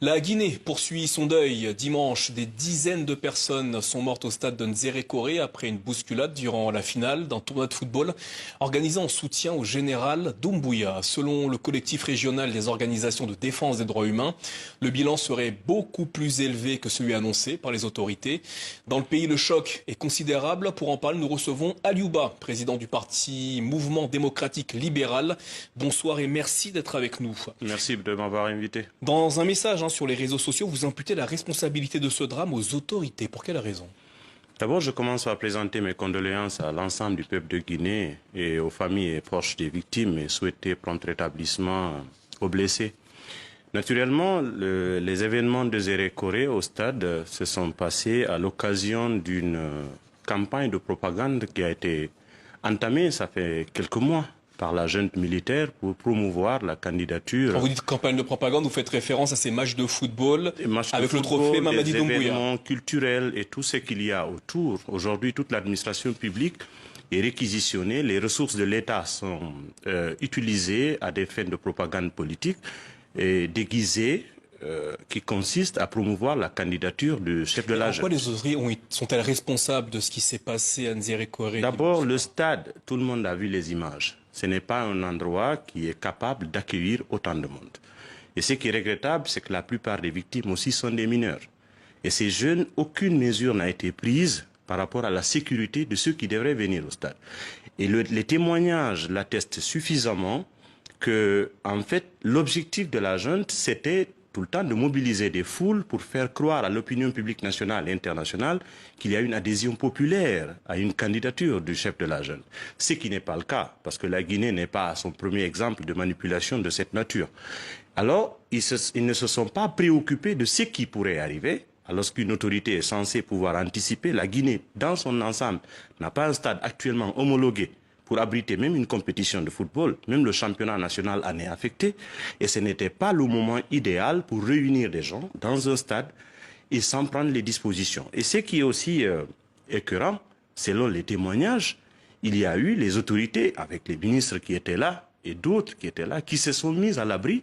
La Guinée poursuit son deuil. Dimanche, des dizaines de personnes sont mortes au stade de Nzérékoré après une bousculade durant la finale d'un tournoi de football organisé en soutien au général Doumbouya. Selon le collectif régional des organisations de défense des droits humains, le bilan serait beaucoup plus élevé que celui annoncé par les autorités. Dans le pays, le choc est considérable. Pour en parler, nous recevons Aliouba, président du parti Mouvement démocratique libéral. Bonsoir et merci d'être avec nous. Merci de m'avoir invité. Dans un message sur les réseaux sociaux, vous imputez la responsabilité de ce drame aux autorités. Pour quelle raison? D'abord, je commence par présenter mes condoléances à l'ensemble du peuple de Guinée et aux familles et proches des victimes et souhaiter prompt rétablissement aux blessés. Naturellement, les événements de Nzérékoré au stade se sont passés à l'occasion d'une campagne de propagande qui a été entamée, ça fait quelques mois, par la junte militaire pour promouvoir la candidature. Quand vous dites campagne de propagande, vous faites référence à ces matchs de football avec le trophée Mamadi Doumbouya. Des événements culturels et tout ce qu'il y a autour. Aujourd'hui, toute l'administration publique est réquisitionnée. Les ressources de l'État sont utilisées à des fins de propagande politique et déguisées qui consiste à promouvoir la candidature du chef de la junte. Pourquoi les autorités sont-elles responsables de ce qui s'est passé à Nzérékoré? D'abord, le stade, tout le monde a vu les images. Ce n'est pas un endroit qui est capable d'accueillir autant de monde. Et ce qui est regrettable, c'est que la plupart des victimes aussi sont des mineurs. Et ces jeunes, aucune mesure n'a été prise par rapport à la sécurité de ceux qui devraient venir au stade. Et les témoignages l'attestent suffisamment que, en fait, l'objectif de la junte, c'était tout le temps de mobiliser des foules pour faire croire à l'opinion publique nationale et internationale qu'il y a une adhésion populaire à une candidature du chef de la junte. Ce qui n'est pas le cas, parce que la Guinée n'est pas son premier exemple de manipulation de cette nature. Alors, ils ne se sont pas préoccupés de ce qui pourrait arriver. Alors qu'une autorité est censée pouvoir anticiper, la Guinée, dans son ensemble, n'a pas un stade actuellement homologué pour abriter même une compétition de football. Même le championnat national en est affecté. Et ce n'était pas le moment idéal pour réunir des gens dans un stade et s'en prendre les dispositions. Et ce qui est aussi écœurant, selon les témoignages, il y a eu les autorités, avec les ministres qui étaient là et d'autres qui étaient là, qui se sont mis à l'abri.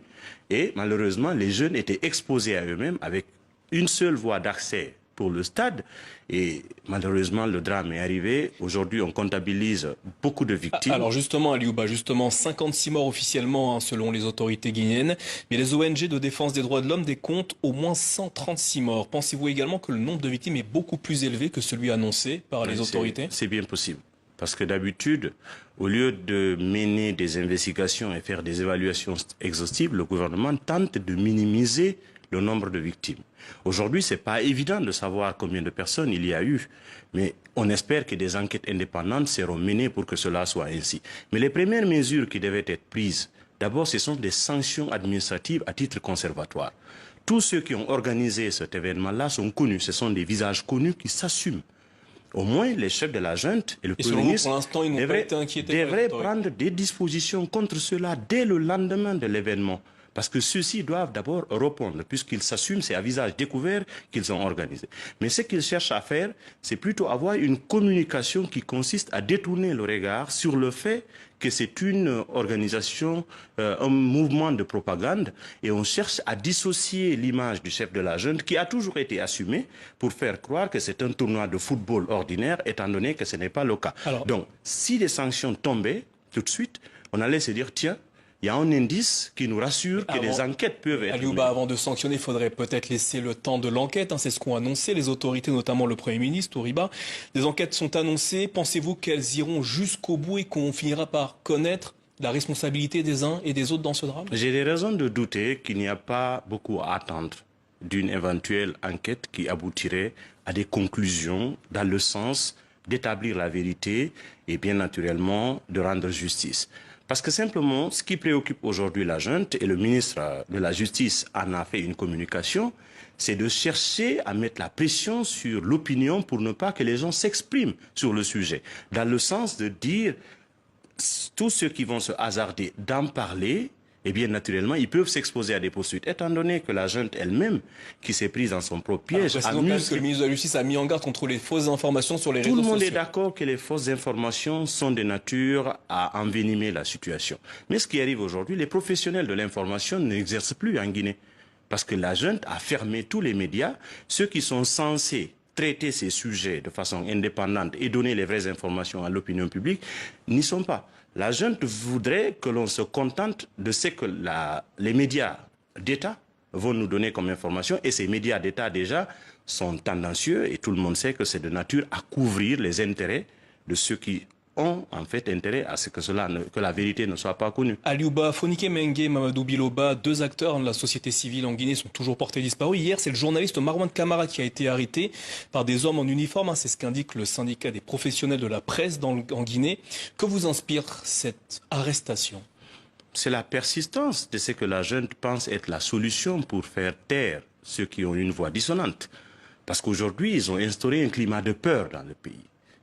Et malheureusement, les jeunes étaient exposés à eux-mêmes avec une seule voie d'accès pour le stade. Et malheureusement, le drame est arrivé. Aujourd'hui, on comptabilise beaucoup de victimes. Alors justement, Aliouba, 56 morts officiellement selon les autorités guinéennes. Mais les ONG de défense des droits de l'homme décomptent au moins 136 morts. Pensez-vous également que le nombre de victimes est beaucoup plus élevé que celui annoncé par les autorités? C'est bien possible. Parce que d'habitude, au lieu de mener des investigations et faire des évaluations exhaustives, le gouvernement tente de minimiser le nombre de victimes. Aujourd'hui, ce n'est pas évident de savoir combien de personnes il y a eu, mais on espère que des enquêtes indépendantes seront menées pour que cela soit ainsi. Mais les premières mesures qui devaient être prises, d'abord, ce sont des sanctions administratives à titre conservatoire. Tous ceux qui ont organisé cet événement-là sont connus, ce sont des visages connus qui s'assument. Au moins, les chefs de la junte et le Premier ministre devraient prendre des dispositions contre cela dès le lendemain de l'événement. Parce que ceux-ci doivent d'abord répondre, puisqu'ils s'assument, c'est à visage découvert qu'ils ont organisé. Mais ce qu'ils cherchent à faire, c'est plutôt avoir une communication qui consiste à détourner le regard sur le fait que c'est une organisation, un mouvement de propagande, et on cherche à dissocier l'image du chef de la junte, qui a toujours été assumée, pour faire croire que c'est un tournoi de football ordinaire, étant donné que ce n'est pas le cas. Donc, si les sanctions tombaient tout de suite, on allait se dire, tiens, il y a un indice qui nous rassure que des enquêtes peuvent être menées. Avant de sanctionner, il faudrait peut-être laisser le temps de l'enquête. C'est ce qu'ont annoncé les autorités, notamment le Premier ministre, Touriba. Des enquêtes sont annoncées. Pensez-vous qu'elles iront jusqu'au bout et qu'on finira par connaître la responsabilité des uns et des autres dans ce drame? J'ai des raisons de douter qu'il n'y a pas beaucoup à attendre d'une éventuelle enquête qui aboutirait à des conclusions dans le sens d'établir la vérité et bien naturellement de rendre justice. Parce que simplement, ce qui préoccupe aujourd'hui la junte, et le ministre de la Justice en a fait une communication, c'est de chercher à mettre la pression sur l'opinion pour ne pas que les gens s'expriment sur le sujet. Dans le sens de dire, tous ceux qui vont se hasarder d'en parler, eh bien, naturellement, ils peuvent s'exposer à des poursuites, étant donné que la junte elle-même, qui s'est prise dans son propre piège, que le ministre de la Justice a mis en garde contre les fausses informations sur les réseaux sociaux. Tout le monde est d'accord que les fausses informations sont de nature à envenimer la situation. Mais ce qui arrive aujourd'hui, les professionnels de l'information n'exercent plus en Guinée. Parce que la junte a fermé tous les médias, ceux qui sont censés traiter ces sujets de façon indépendante et donner les vraies informations à l'opinion publique n'y sont pas. La junte voudrait que l'on se contente de ce que les médias d'État vont nous donner comme information, et ces médias d'État déjà sont tendancieux et tout le monde sait que c'est de nature à couvrir les intérêts de ceux qui ont en fait intérêt à ce que la vérité ne soit pas connue. Aliouba Fonike Mengue, Mamadou Biloba, deux acteurs de la société civile en Guinée sont toujours portés disparus. Hier, c'est le journaliste Marwan Camara qui a été arrêté par des hommes en uniforme. C'est ce qu'indique le syndicat des professionnels de la presse en Guinée. Que vous inspire cette arrestation? C'est la persistance de ce que la junte pense être la solution pour faire taire ceux qui ont une voix dissonante. Parce qu'aujourd'hui, ils ont instauré un climat de peur dans le pays.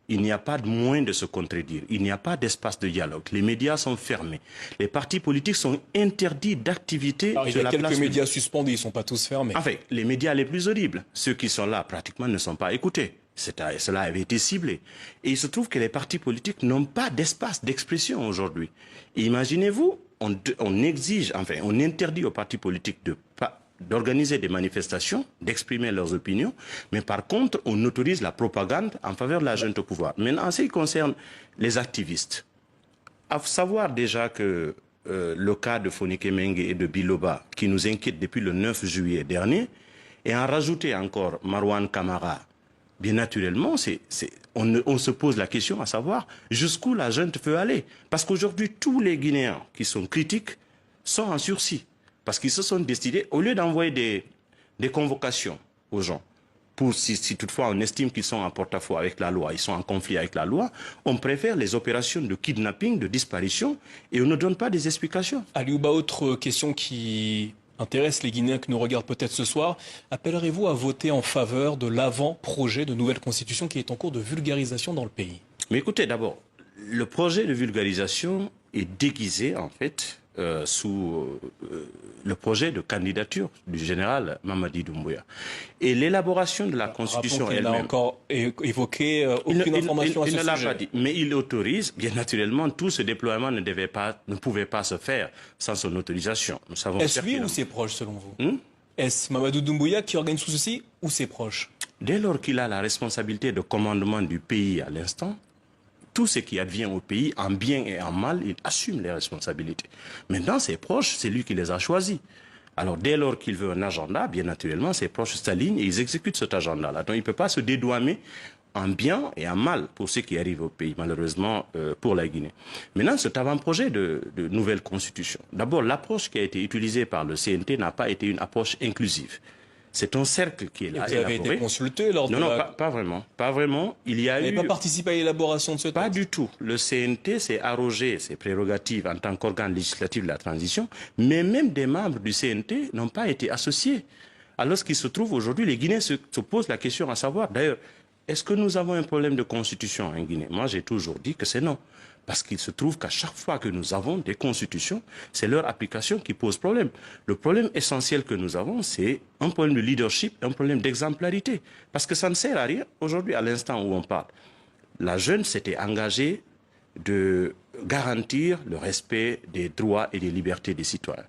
Il n'y a pas de moyen de se contredire. Il n'y a pas d'espace de dialogue. Les médias sont fermés. Les partis politiques sont interdits d'activité sur la place publique. Il y a quelques médias suspendus, ils ne sont pas tous fermés. Enfin, les médias les plus horribles, ceux qui sont là pratiquement ne sont pas écoutés. Cela avait été ciblé. Et il se trouve que les partis politiques n'ont pas d'espace d'expression aujourd'hui. Imaginez-vous, on exige, enfin, on interdit aux partis politiques d'organiser des manifestations, d'exprimer leurs opinions, mais par contre, on autorise la propagande en faveur de la junte au pouvoir. Maintenant, en ce qui concerne les activistes, à savoir déjà que le cas de Fonike Mengue et de Biloba, qui nous inquiète depuis le 9 juillet dernier, et en rajouter encore Marwan Camara, bien naturellement, on se pose la question à savoir jusqu'où la junte veut aller. Parce qu'aujourd'hui, tous les Guinéens qui sont critiques sont en sursis. Parce qu'ils se sont décidés, au lieu d'envoyer des convocations aux gens, pour si toutefois on estime qu'ils sont en porte-à-faux avec la loi, ils sont en conflit avec la loi, on préfère les opérations de kidnapping, de disparition, et on ne donne pas des explications. Aliouba, autre question qui intéresse les Guinéens qui nous regardent peut-être ce soir. Appellerez-vous à voter en faveur de l'avant-projet de nouvelle constitution qui est en cours de vulgarisation dans le pays? Mais écoutez, d'abord, le projet de vulgarisation est déguisé, en fait, sous le projet de candidature du général Mamadi Doumbouya. Et l'élaboration de la Constitution elle-même... Il n'a encore évoqué aucune information à ce sujet. Il ne l'a pas dit, mais il autorise, bien naturellement, tout ce déploiement ne pouvait pas se faire sans son autorisation. Est-ce lui ou ses proches, selon vous? Est-ce Mamadou Doumbouya qui organise tout ceci ou ses proches? Dès lors qu'il a la responsabilité de commandement du pays à l'instant, tout ce qui advient au pays, en bien et en mal, il assume les responsabilités. Maintenant, ses proches, c'est lui qui les a choisis. Alors, dès lors qu'il veut un agenda, bien naturellement, ses proches s'alignent et ils exécutent cet agenda-là. Donc, il ne peut pas se dédouaner en bien et en mal pour ce qui arrive au pays, malheureusement, pour la Guinée. Maintenant, cet avant-projet de nouvelle constitution. D'abord, l'approche qui a été utilisée par le CNT n'a pas été une approche inclusive. C'est un cercle qui est là. Vous avez été consulté lors de pas vraiment. Pas vraiment. Vous n'avez pas participé à l'élaboration de ce texte? Pas du tout. Le CNT s'est arrogé ses prérogatives en tant qu'organe législatif de la transition, mais même des membres du CNT n'ont pas été associés. Alors qu'il se trouve aujourd'hui, les Guinéens se posent la question à savoir, d'ailleurs, est-ce que nous avons un problème de constitution en Guinée? Moi, j'ai toujours dit que c'est non. Parce qu'il se trouve qu'à chaque fois que nous avons des constitutions, c'est leur application qui pose problème. Le problème essentiel que nous avons, c'est un problème de leadership, un problème d'exemplarité. Parce que ça ne sert à rien. Aujourd'hui, à l'instant où on parle, la jeune s'était engagée de garantir le respect des droits et des libertés des citoyens.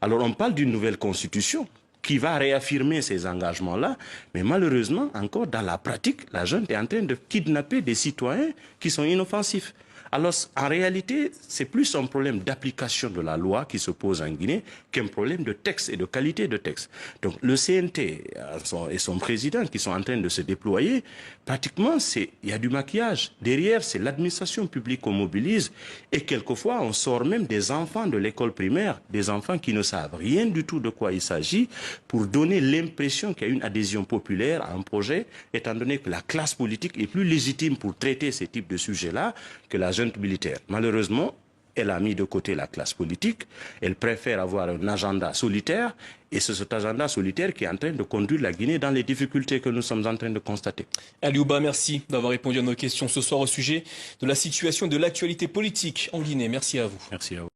Alors on parle d'une nouvelle constitution qui va réaffirmer ces engagements-là, mais malheureusement, encore dans la pratique, la jeune est en train de kidnapper des citoyens qui sont inoffensifs. Alors, en réalité, c'est plus un problème d'application de la loi qui se pose en Guinée qu'un problème de texte et de qualité de texte. Donc, le CNT et son président qui sont en train de se déployer, pratiquement, il y a du maquillage. Derrière, c'est l'administration publique qu'on mobilise et quelquefois, on sort même des enfants de l'école primaire, des enfants qui ne savent rien du tout de quoi il s'agit, pour donner l'impression qu'il y a une adhésion populaire à un projet, étant donné que la classe politique est plus légitime pour traiter ces types de sujets-là que la junte militaire. Malheureusement, elle a mis de côté la classe politique, elle préfère avoir un agenda solitaire, et c'est cet agenda solitaire qui est en train de conduire la Guinée dans les difficultés que nous sommes en train de constater. Aliouba, merci d'avoir répondu à nos questions ce soir au sujet de la situation et de l'actualité politique en Guinée. Merci à vous. Merci à vous.